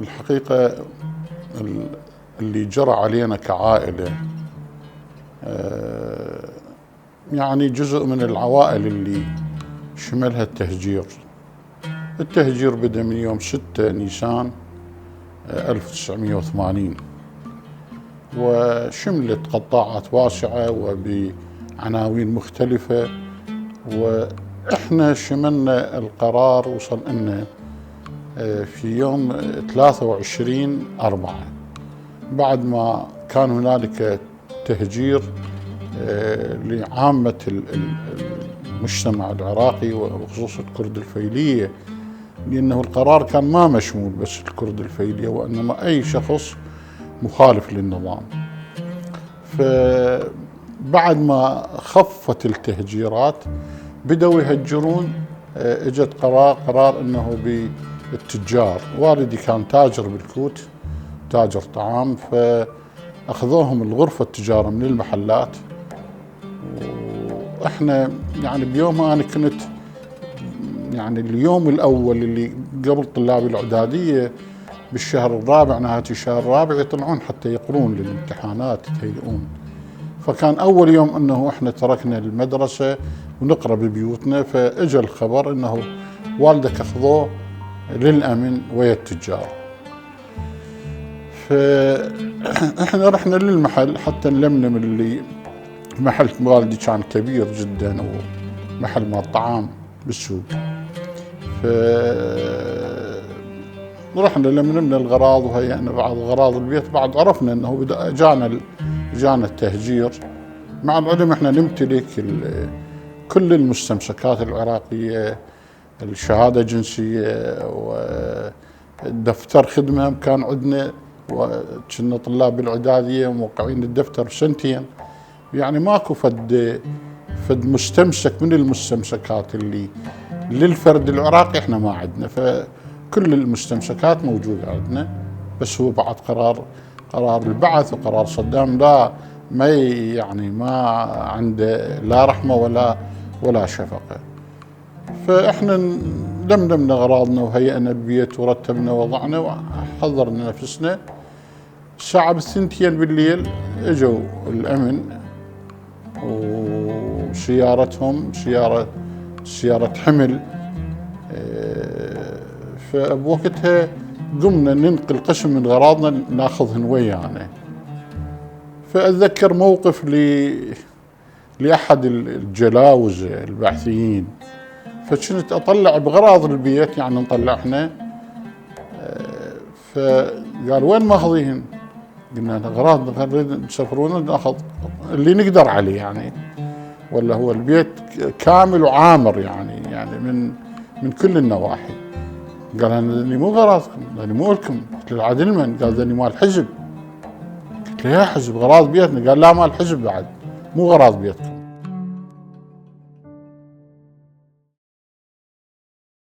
الحقيقة اللي جرى علينا كعائلة يعني جزء من العوائل اللي شملها التهجير. التهجير بدأ من يوم 6 نيسان 1980، وشملت قطاعات واسعة وبعناوين مختلفة، وإحنا شملنا القرار وصل لنا في يوم 23/4 بعد ما كان هنالك تهجير لعامة المجتمع العراقي وخصوصا الكرد الفيلية، لأنه القرار كان ما مشمول بس الكرد الفيلية وإنما أي شخص مخالف للنظام. فبعد ما خفت التهجيرات بدأوا يهجرون. اجت قرار انه بالتجار، والدي كان تاجر بالكوت، تاجر طعام، فاخذوهم الغرفة التجارة من المحلات. واحنا يعني بيومها انا كنت يعني اليوم الاول اللي قبل طلاب الاعدادية بالشهر الرابع، نهاية الشهر الرابع يطلعون حتى يقرون للامتحانات يتهيئون. فكان أول يوم أنه إحنا تركنا المدرسة ونقرأ ببيوتنا، فإجا الخبر أنه والدك أخذوه للأمن ويا التجار. فإحنا رحنا للمحل حتى نلملم اللي محل والدي كان كبير جدا ومحل مال طعام بالسوق. رحنا لملمنا الغراض وهيئنا بعض غراض البيت. بعد عرفنا أنه جانا التهجير، مع العلم احنا نمتلك كل المستمسكات العراقية، الشهادة الجنسية ودفتر خدمة كان عندنا، وكنا طلاب بالإعدادية موقعين الدفتر سنتين. يعني ماكو فد مستمسك من المستمسكات اللي للفرد العراقي احنا ما عندنا، فكل المستمسكات موجودة عندنا. بس هو بعد قرار البعث وقرار صدام ما يعني ما عنده لا رحمة ولا شفقة. فإحنا لملمنا أغراضنا وهيئنا البيت ورتبنا وضعنا وحضرنا نفسنا. الساعة 2 بالليل اجوا الأمن وسيارتهم سيارة حمل. فبوقتها قمنا ننقل قسم من غراضنا ناخذهن ويانا. فأتذكر موقف لأحد الجلاوزة البعثيين، فكنت أطلع بغراض البيت، يعني نطلع احنا. فقال وين ماخذيهن؟ قلنا أغراضنا نريد نسافرون ناخذ اللي نقدر عليه يعني، ولا هو البيت كامل وعامر يعني من كل النواحي. قال أنا ذني مو غراضكم، ذني مو لكم. قلت له عاد من؟ قال ذني مال حزب. قلت له يا حزب غراض بيتنا. قال لا مال حزب بعد، مو غراض بيتكم.